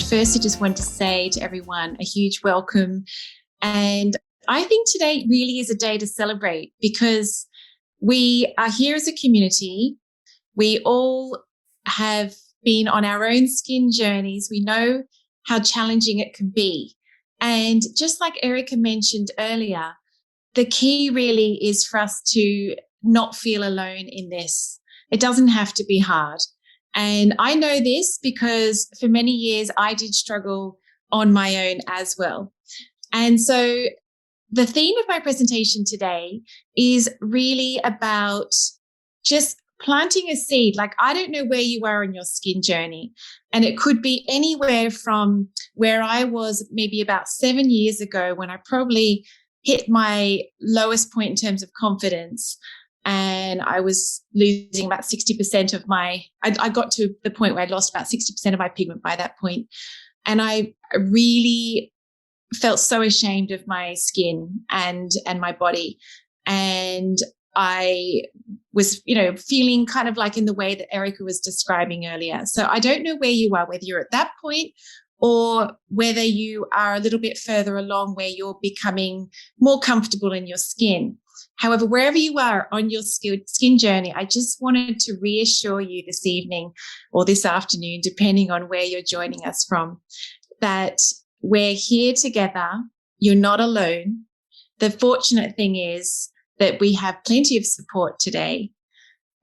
first, I just want to say to everyone a huge welcome. And I think today really is a day to celebrate because we are here as a community. We all have been on our own skin journeys. We know how challenging it can be. And just like Erica mentioned earlier, the key really is for us to not feel alone in this. It doesn't have to be hard. And I know this because for many years I did struggle on my own as well. And so the theme of my presentation today is really about just planting a seed. Like, I don't know where you are on your skin journey, and it could be anywhere from where I was maybe about 7 years ago when I probably hit my lowest point in terms of confidence. And I was losing about 60% of I got to the point where I lost about 60% of my pigment by that point. And I really felt so ashamed of my skin and my body. And I was, feeling kind of like in the way that Erica was describing earlier. So I don't know where you are, whether you're at that point or whether you are a little bit further along where you're becoming more comfortable in your skin. However, wherever you are on your skin journey, I just wanted to reassure you this evening or this afternoon, depending on where you're joining us from, that we're here together. You're not alone. The fortunate thing is that we have plenty of support today.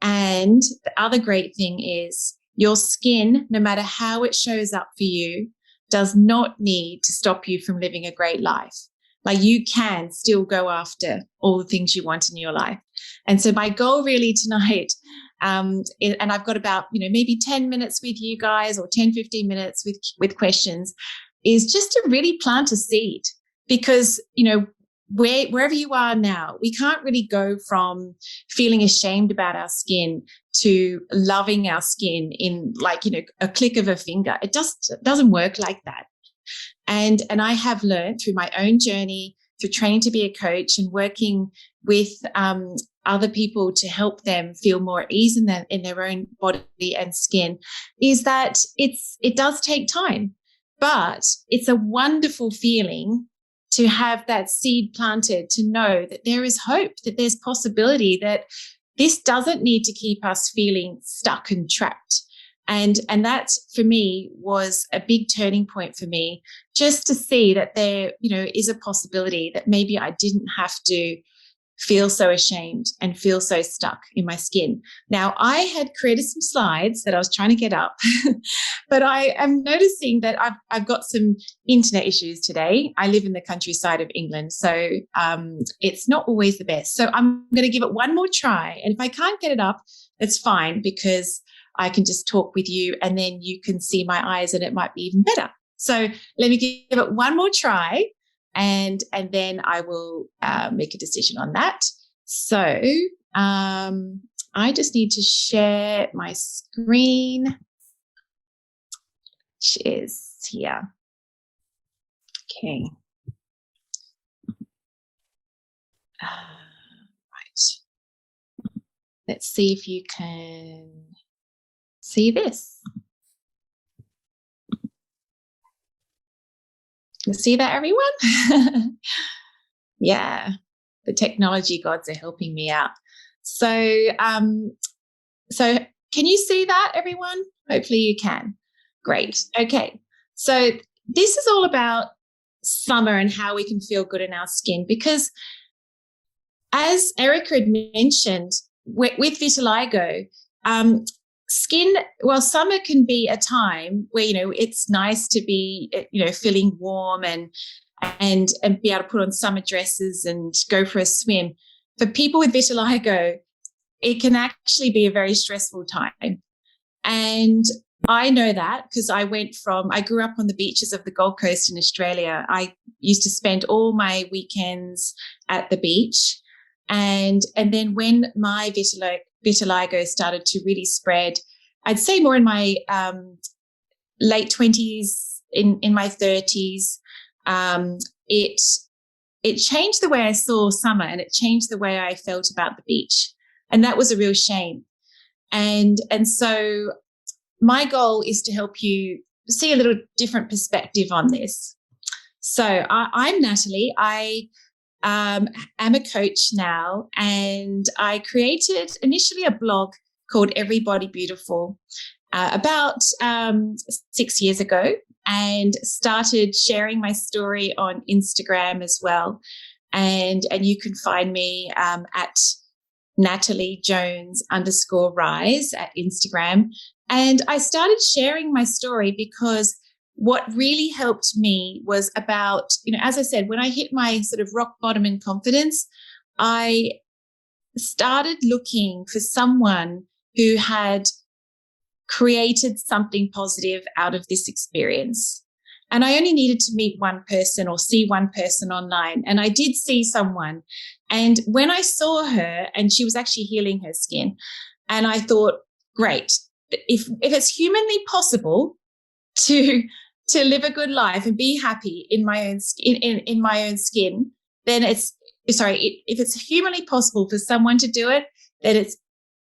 And the other great thing is your skin, no matter how it shows up for you, does not need to stop you from living a great life. Like, you can still go after all the things you want in your life. And so my goal really tonight, and I've got about, maybe 10 minutes with you guys or 10, 15 minutes with questions, is just to really plant a seed because, wherever you are now, we can't really go from feeling ashamed about our skin to loving our skin in a click of a finger. It just doesn't work like that. And I have learned through my own journey, through training to be a coach and working with other people to help them feel more at ease in their own body and skin, is that it does take time, but it's a wonderful feeling to have that seed planted, to know that there is hope, that there's possibility, that this doesn't need to keep us feeling stuck and trapped. And that for me was a big turning point for me, just to see that there, is a possibility that maybe I didn't have to feel so ashamed and feel so stuck in my skin. Now, I had created some slides that I was trying to get up, but I am noticing that I've got some internet issues today. I live in the countryside of England, so it's not always the best. So I'm going to give it one more try. And if I can't get it up, it's fine, because I can just talk with you and then you can see my eyes and it might be even better. So let me give it one more try. And then I will make a decision on that. So I just need to share my screen, which is here. Okay. Right. Let's see if you can see this. You see that, everyone? Yeah, the technology gods are helping me out. So can you see that, everyone? Hopefully you can. Great. Okay. So this is all about summer and how we can feel good in our skin, because as Erica had mentioned, with vitiligo, summer can be a time where, it's nice to be, feeling warm and be able to put on summer dresses and go for a swim. For people with vitiligo, it can actually be a very stressful time. And I know that because I grew up on the beaches of the Gold Coast in Australia. I used to spend all my weekends at the beach. And then when my vitiligo started to really spread, I'd say more in my late 20s, in my 30s, it changed the way I saw summer, and it changed the way I felt about the beach. And that was a real shame. And so my goal is to help you see a little different perspective on this. So I'm Natalie. I am a coach now, and I created initially a blog called Everybody Beautiful about 6 years ago, and started sharing my story on Instagram as well. And you can find me at Natalie Jones_rise at Instagram. And I started sharing my story because what really helped me was about, as I said, when I hit my sort of rock bottom in confidence, I started looking for someone who had created something positive out of this experience. And I only needed to meet one person or see one person online. And I did see someone. And when I saw her, and she was actually healing her skin, and I thought, great, if it's humanly possible to live a good life and be happy in my own in my own skin, then if it's humanly possible for someone to do it, then it's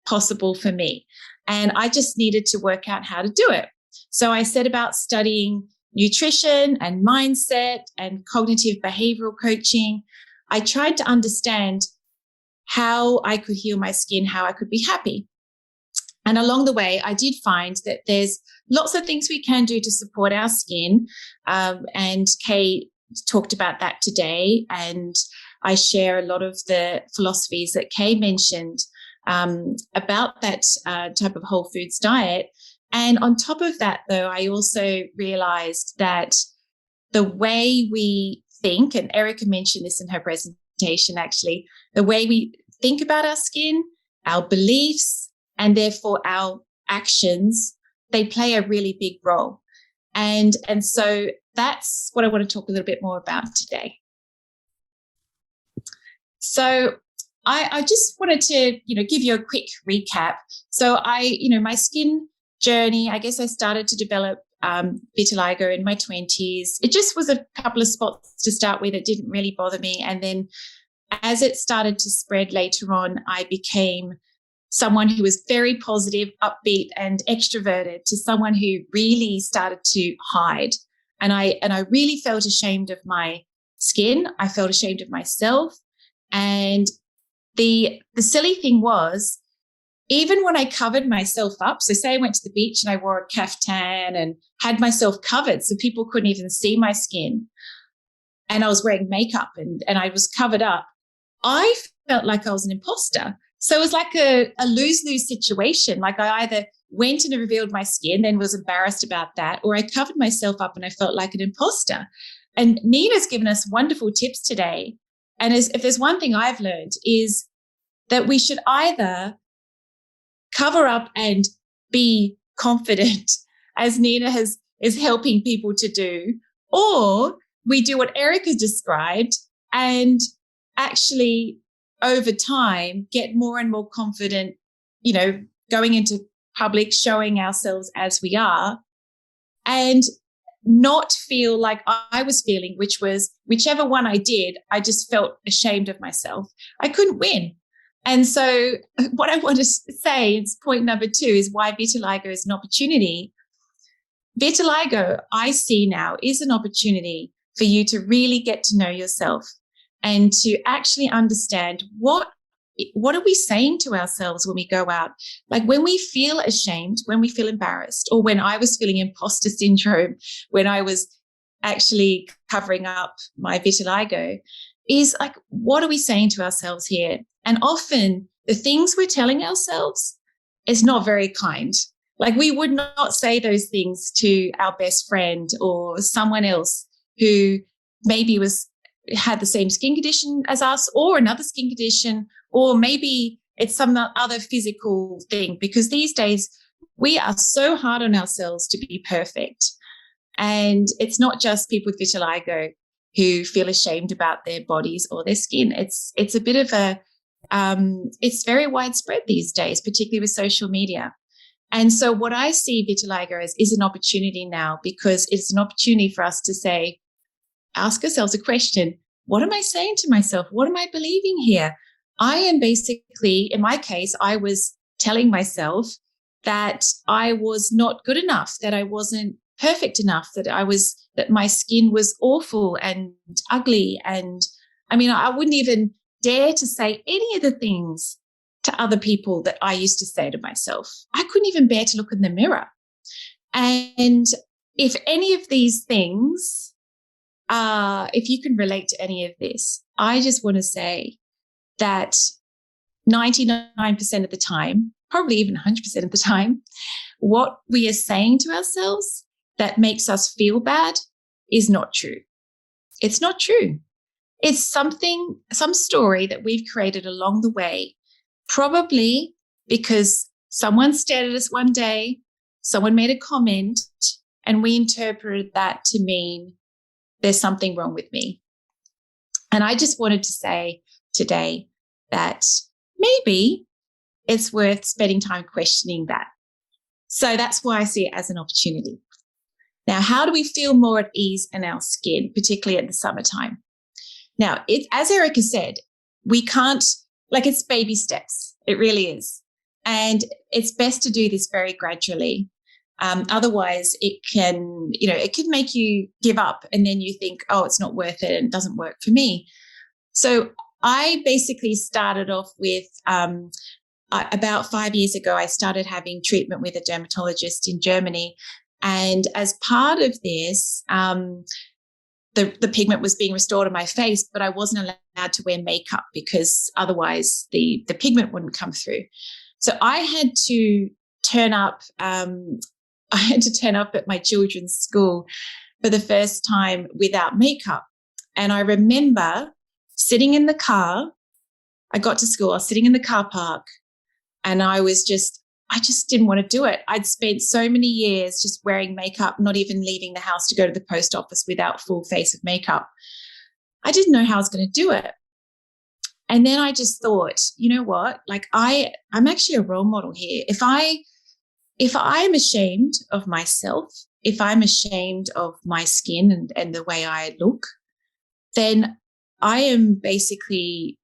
possible for me. And I just needed to work out how to do it. So I set about studying nutrition and mindset and cognitive behavioral coaching. I tried to understand how I could heal my skin, how I could be happy. And along the way, I did find that there's lots of things we can do to support our skin. And Kay talked about that today. And I share a lot of the philosophies that Kay mentioned about that type of whole foods diet. And on top of that, though, I also realized that the way we think, and Erica mentioned this in her presentation, actually, the way we think about our skin, our beliefs, and therefore our actions, they play a really big role. And so that's what I want to talk a little bit more about today. So I just wanted to, give you a quick recap. So my skin journey, I guess I started to develop vitiligo in my 20s. It just was a couple of spots to start with. It didn't really bother me. And then as it started to spread later on, I became someone who was very positive, upbeat, and extroverted to someone who really started to hide. And I really felt ashamed of my skin. I felt ashamed of myself. And the silly thing was, even when I covered myself up, so say I went to the beach and I wore a caftan and had myself covered so people couldn't even see my skin, and I was wearing makeup and I was covered up, I felt like I was an imposter. So it was like a lose-lose situation. Like I either went and revealed my skin, then was embarrassed about that, or I covered myself up and I felt like an imposter. And Nina's given us wonderful tips today. And if there's one thing I've learned is that we should either cover up and be confident, as Nina is helping people to do, or we do what Erica described and actually over time get more and more confident, going into public, showing ourselves as we are, and not feel like I was feeling, which was whichever one I did, I just felt ashamed of myself. I couldn't win. And so what I want to say, it's point number 2, is why vitiligo is an opportunity. Vitiligo, I see now, is an opportunity for you to really get to know yourself and to actually understand what are we saying to ourselves when we go out? Like when we feel ashamed, when we feel embarrassed, or when I was feeling imposter syndrome, when I was actually covering up my vitiligo, is like, what are we saying to ourselves here? And often the things we're telling ourselves is not very kind. Like we would not say those things to our best friend or someone else who maybe had the same skin condition as us, or another skin condition, or maybe it's some other physical thing, because these days we are so hard on ourselves to be perfect. And it's not just people with vitiligo who feel ashamed about their bodies or their skin. It's a bit of it's very widespread these days, particularly with social media. And so what I see vitiligo as is an opportunity now, because it's an opportunity for us to ask ourselves a question. What am I saying to myself? What am I believing here? I am basically, in my case, I was telling myself that I was not good enough, that I wasn't perfect enough, that my skin was awful and ugly. And I mean, I wouldn't even dare to say any of the things to other people that I used to say to myself. I couldn't even bear to look in the mirror. And if any of these things, if you can relate to any of this, I just want to say that 99% of the time, probably even 100% of the time, what we are saying to ourselves that makes us feel bad is not true. It's not true. It's some story that we've created along the way, probably because someone stared at us one day, someone made a comment, and we interpreted that to mean there's something wrong with me. And I just wanted to say today that maybe it's worth spending time questioning that. So that's why I see it as an opportunity. Now, how do we feel more at ease in our skin, particularly at the summertime? Now, as Erica said, we can't, it's baby steps. It really is. And it's best to do this very gradually. Otherwise, it can make you give up, and then you think, oh, it's not worth it and it doesn't work for me. So I basically started off with, about 5 years ago, I started having treatment with a dermatologist in Germany. And as part of this, the pigment was being restored on my face, but I wasn't allowed to wear makeup because otherwise the pigment wouldn't come through. So I had to turn up. I had to turn up at my children's school for the first time without makeup. And I remember sitting in the car. I got to school. I was sitting in the car park, and I just didn't want to do it. I'd spent so many years just wearing makeup, not even leaving the house to go to the post office without full face of makeup. I didn't know how I was going to do it. And then I just thought, you know what? I'm actually a role model here. If I'm ashamed of myself, if I'm ashamed of my skin and the way I look, then I am basically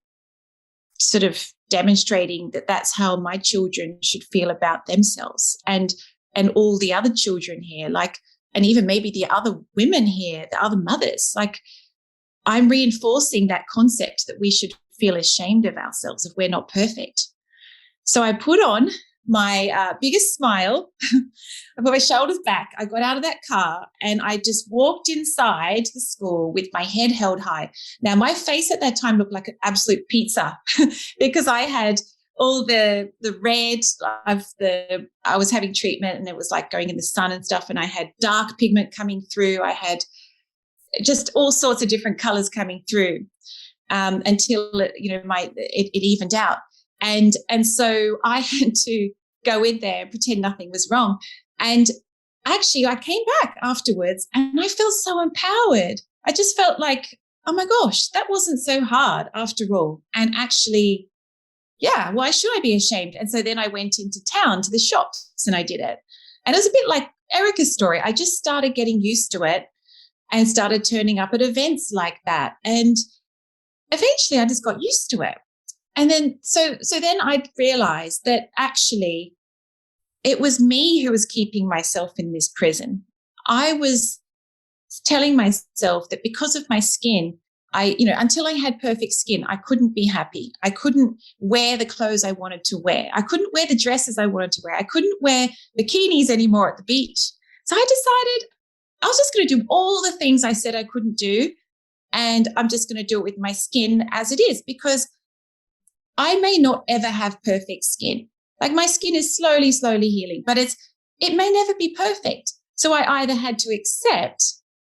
sort of demonstrating that that's how my children should feel about themselves, and all the other children here, and even maybe the other women here, the other mothers. I'm reinforcing that concept that we should feel ashamed of ourselves if we're not perfect. So I put on my biggest smile. I put my shoulders back. I got out of that car and I just walked inside the school with my head held high. Now, my face at that time looked like an absolute pizza because I had all the red of I was having treatment, and it was like going in the sun and stuff, and I had dark pigment coming through. I had just all sorts of different colors coming through until it evened out. And so I had to go in there and pretend nothing was wrong. And actually, I came back afterwards and I felt so empowered. I just felt like, oh my gosh, that wasn't so hard after all. And actually, yeah, why should I be ashamed? And so then I went into town to the shops and I did it. And it was a bit like Erica's story. I just started getting used to it and started turning up at events like that. And eventually I just got used to it. And then, so then I realized that actually it was me who was keeping myself in this prison. I was telling myself that because of my skin, until I had perfect skin, I couldn't be happy. I couldn't wear the clothes I wanted to wear. I couldn't wear the dresses I wanted to wear. I couldn't wear bikinis anymore at the beach. So I decided I was just going to do all the things I said I couldn't do. And I'm just going to do it with my skin as it is, because I may not ever have perfect skin. My skin is slowly healing, but it may never be perfect. So I either had to accept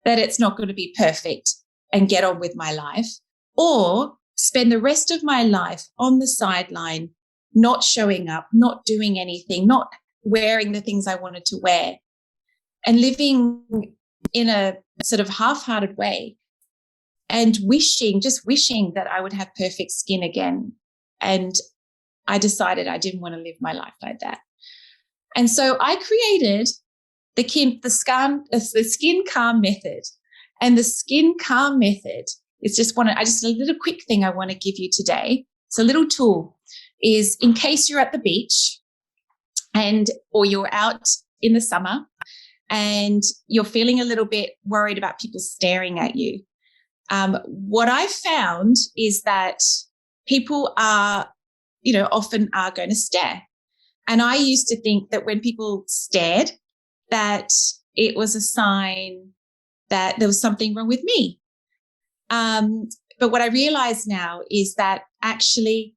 that it's not going to be perfect and get on with my life, or spend the rest of my life on the sideline, not showing up, not doing anything, not wearing the things I wanted to wear, and living in a sort of half-hearted way and just wishing that I would have perfect skin again. And I decided I didn't want to live my life like that. And so I created the skin calm method. And the skin calm method is just a little quick thing I want to give you today. It's a little tool, is in case you're at the beach or you're out in the summer and you're feeling a little bit worried about people staring at you. What I've found is that people are, often are going to stare. And I used to think that when people stared, that it was a sign that there was something wrong with me. But what I realize now is that actually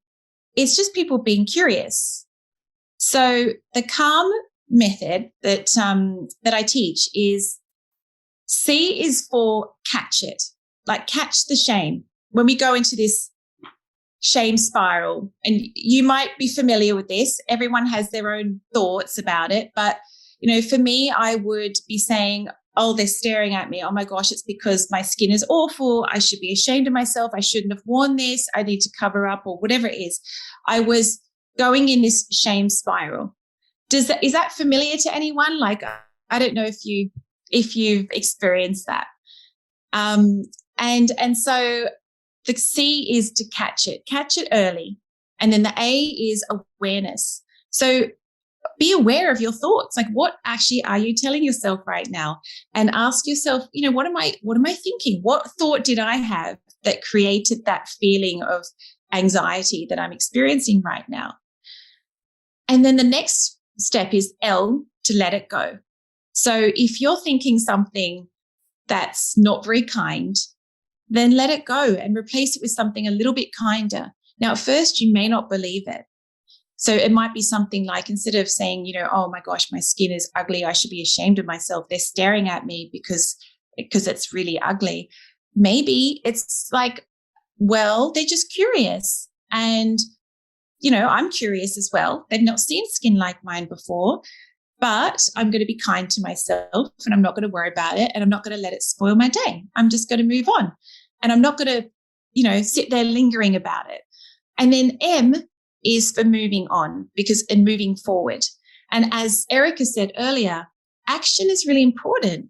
it's just people being curious. So the calm method that I teach is C is for catch it, like catch the shame. When we go into this shame spiral, and you might be familiar with this, everyone has their own thoughts about it. But, for me, I would be saying, oh, they're staring at me. Oh my gosh, it's because my skin is awful. I should be ashamed of myself. I shouldn't have worn this. I need to cover up, or whatever it is. I was going in this shame spiral. Is that familiar to anyone? Like, I don't know if you've experienced that. And so the C is to catch it early. And then the A is awareness. So be aware of your thoughts. Like, what actually are you telling yourself right now? And ask yourself, what am I thinking? What thought did I have that created that feeling of anxiety that I'm experiencing right now? And then the next step is L, to let it go. So if you're thinking something that's not very kind, then let it go and replace it with something a little bit kinder. Now, at first, you may not believe it. So it might be something like, instead of saying, oh my gosh, my skin is ugly, I should be ashamed of myself, they're staring at me because it's really ugly. Maybe it's like, well, they're just curious. And, I'm curious as well. They've not seen skin like mine before, but I'm going to be kind to myself, and I'm not going to worry about it, and I'm not going to let it spoil my day. I'm just going to move on, and I'm not going to, sit there lingering about it. And then M is for moving on, and moving forward. And as Erica said earlier, action is really important.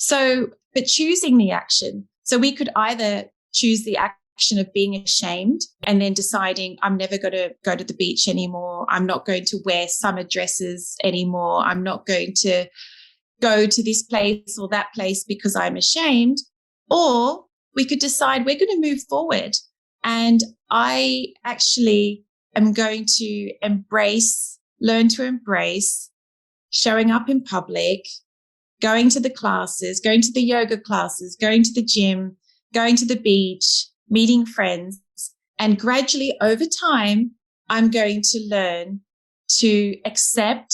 But choosing the action. So we could either choose the action of being ashamed and then deciding, I'm never going to go to the beach anymore. I'm not going to wear summer dresses anymore. I'm not going to go to this place or that place because I'm ashamed. Or we could decide we're going to move forward. And I actually am going to learn to embrace showing up in public, going to the classes, going to the yoga classes, going to the gym, going to the beach, meeting friends. And gradually over time, I'm going to learn to accept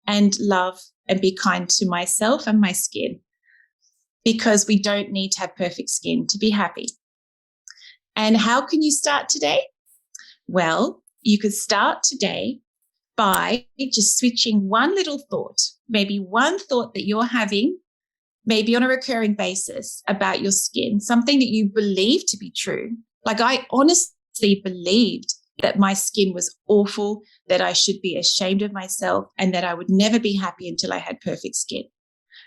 and love and be kind to myself and my skin, because we don't need to have perfect skin to be happy. And how can you start today? Well, you could start today by just switching one little thought, maybe one thought that you're having, maybe on a recurring basis, about your skin, something that you believe to be true. Like, I honestly believed that my skin was awful, that I should be ashamed of myself, and that I would never be happy until I had perfect skin.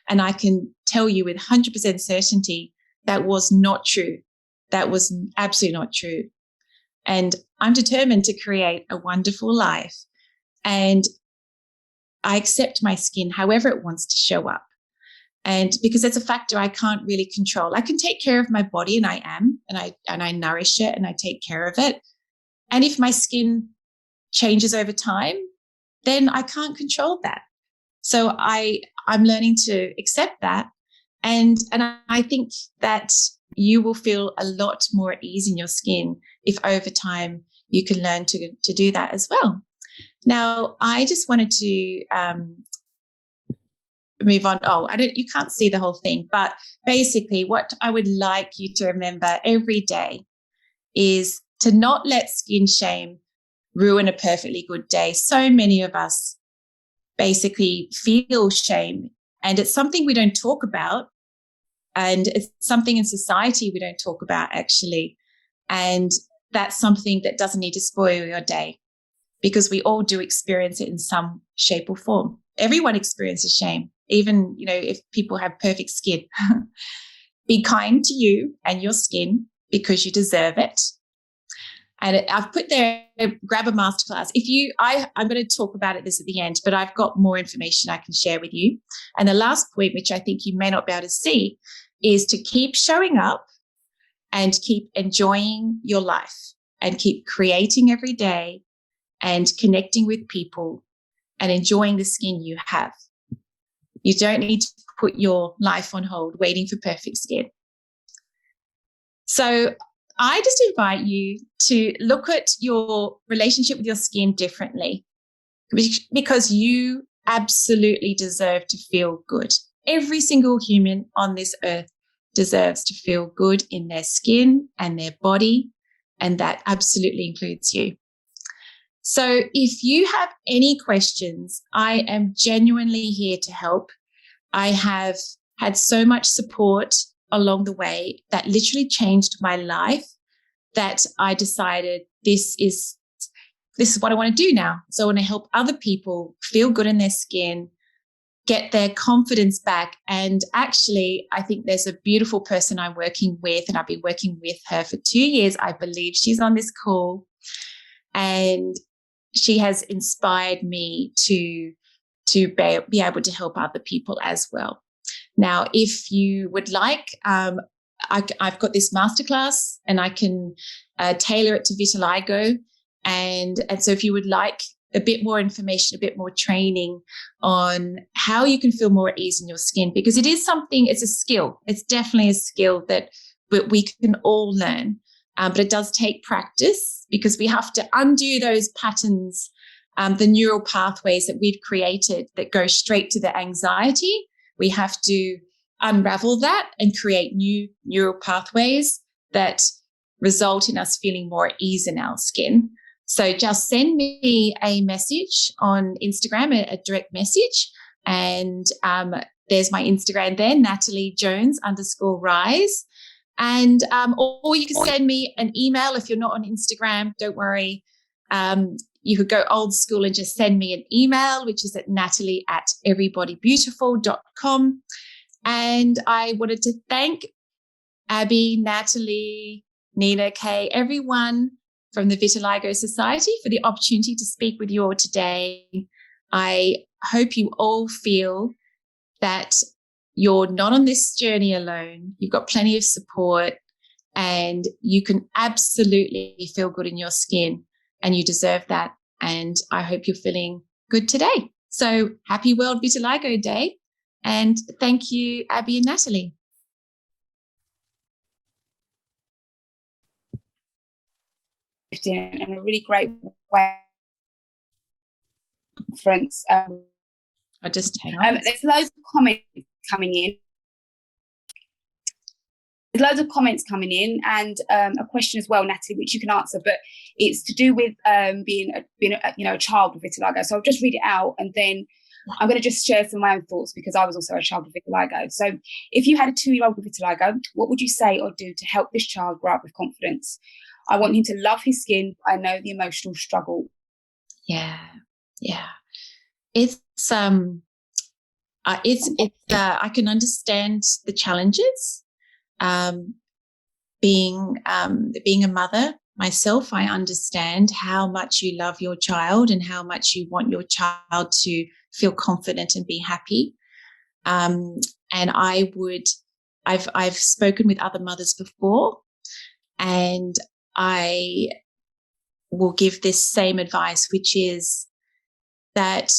And I can tell you with 100% certainty that was not true. That was absolutely not true. And I'm determined to create a wonderful life. And I accept my skin however it wants to show up. And because it's a factor I can't really control. I can take care of my body, and I am, and I nourish it, and I take care of it. And if my skin changes over time, then I can't control that. So I'm learning to accept that. And I think that you will feel a lot more at ease in your skin if over time you can learn to do that as well. Now, I just wanted to move on. You can't see the whole thing, but basically what I would like you to remember every day is to not let skin shame ruin a perfectly good day. So many of us basically feel shame, and it's something we don't talk about, and it's something in society we don't talk about actually. And that's something that doesn't need to spoil your day, because we all do experience it in some shape or form. Everyone experiences shame, even, if people have perfect skin. Be kind to you and your skin, because you deserve it. And I've put there, grab a masterclass. I'm going to talk about this at the end, but I've got more information I can share with you. And the last point, which I think you may not be able to see, is to keep showing up and keep enjoying your life and keep creating every day and connecting with people and enjoying the skin you have. You don't need to put your life on hold waiting for perfect skin. So I just invite you to look at your relationship with your skin differently, because you absolutely deserve to feel good. Every single human on this earth deserves to feel good in their skin and their body, and that absolutely includes you. So if you have any questions, I am genuinely here to help. I have had so much support along the way that literally changed my life, that I decided this is what I want to do now. So I want to help other people feel good in their skin, get their confidence back. And actually, I think there's a beautiful person I'm working with, and I've been working with her for 2 years. I believe she's on this call, and she has inspired me to be able to help other people as well. Now, if you would like, I've got this masterclass, and I can tailor it to vitiligo. And so if you would like a bit more information, a bit more training on how you can feel more at ease in your skin, because it's a skill. It's definitely a skill that we can all learn. But it does take practice, because we have to undo those patterns, the neural pathways that we've created that go straight to the anxiety. We have to unravel that and create new neural pathways that result in us feeling more at ease in our skin. So just send me a message on Instagram, a direct message. And there's my Instagram there, Natalie Jones _rise. And or you can send me an email if you're not on Instagram. Don't worry. You could go old school and just send me an email, which is at natalie@everybodybeautiful.com. And I wanted to thank Abby, Natalie, Nina, Kay, everyone from the Vitiligo Society for the opportunity to speak with you all today. I hope you all feel that you're not on this journey alone. You've got plenty of support, and you can absolutely feel good in your skin, and you deserve that. And I hope you're feeling good today. So happy World Vitiligo Day. And thank you, Abby and Natalie. In a really great way. Conference. I'll just hang on. There's loads of comments coming in. There's loads of comments coming in, and a question as well, Natalie, which you can answer, but it's to do with being a child with vitiligo. So I'll just read it out, and then I'm going to just share some of my own thoughts, because I was also a child with vitiligo. So if you had a 2-year-old with vitiligo, what would you say or do to help this child grow up with confidence? I want him to love his skin. I know the emotional struggle. Yeah. It's I can understand the challenges. Being a mother myself, I understand how much you love your child and how much you want your child to feel confident and be happy. And I've spoken with other mothers before, and I will give this same advice, which is that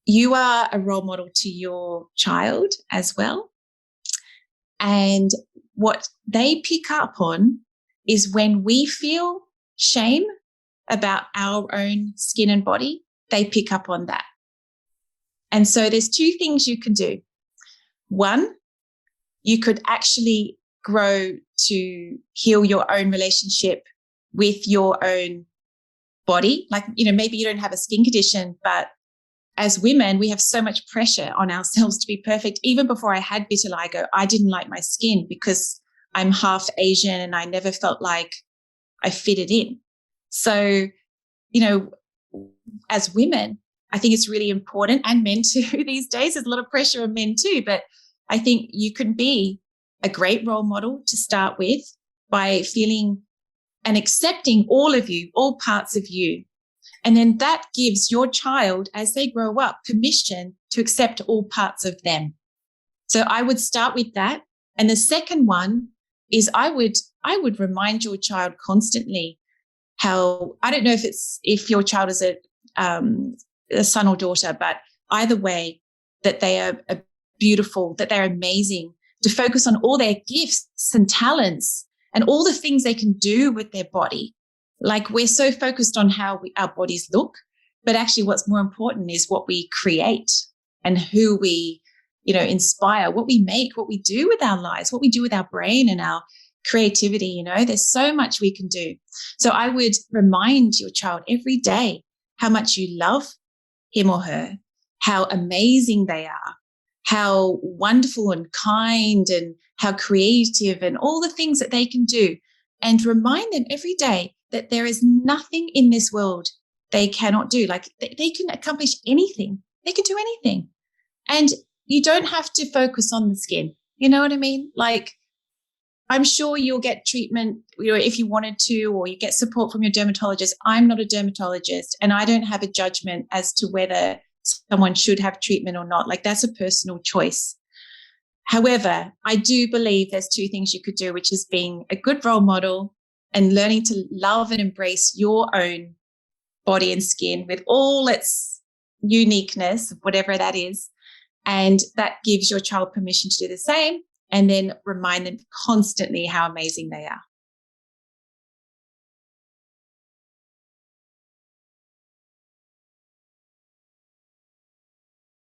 you are a role model to your child as well. And what they pick up on is when we feel shame about our own skin and body, they pick up on that. And so there's 2 things you can do. One, you could actually grow to heal your own relationship with your own body. Like, maybe you don't have a skin condition, but as women, we have so much pressure on ourselves to be perfect. Even before I had vitiligo, I didn't like my skin because I'm half Asian and I never felt like I fitted in. So, as women, I think it's really important, and men too these days. There's a lot of pressure on men too, but I think you can be a great role model to start with by feeling and accepting all of you, all parts of you. And then that gives your child, as they grow up, permission to accept all parts of them. So I would start with that. And the second one is I would remind your child constantly how, I don't know if your child is a son or daughter, but either way, that they are beautiful, that they're amazing, to focus on all their gifts and talents and all the things they can do with their body. Like, we're so focused on how our bodies look, but actually what's more important is what we create and who we, inspire, what we make, what we do with our lives, what we do with our brain and our creativity. There's so much we can do. So I would remind your child every day how much you love him or her, how amazing they are, how wonderful and kind and how creative and all the things that they can do. And remind them every day that there is nothing in this world they cannot do. Like, they can accomplish anything. They can do anything. And you don't have to focus on the skin. You know what I mean? Like, I'm sure you'll get treatment, if you wanted to, or you get support from your dermatologist. I'm not a dermatologist, and I don't have a judgment as to whether someone should have treatment or not. Like, that's a personal choice. However, I do believe there's two things you could do, which is being a good role model and learning to love and embrace your own body and skin with all its uniqueness, whatever that is. And that gives your child permission to do the same. And then remind them constantly how amazing they are.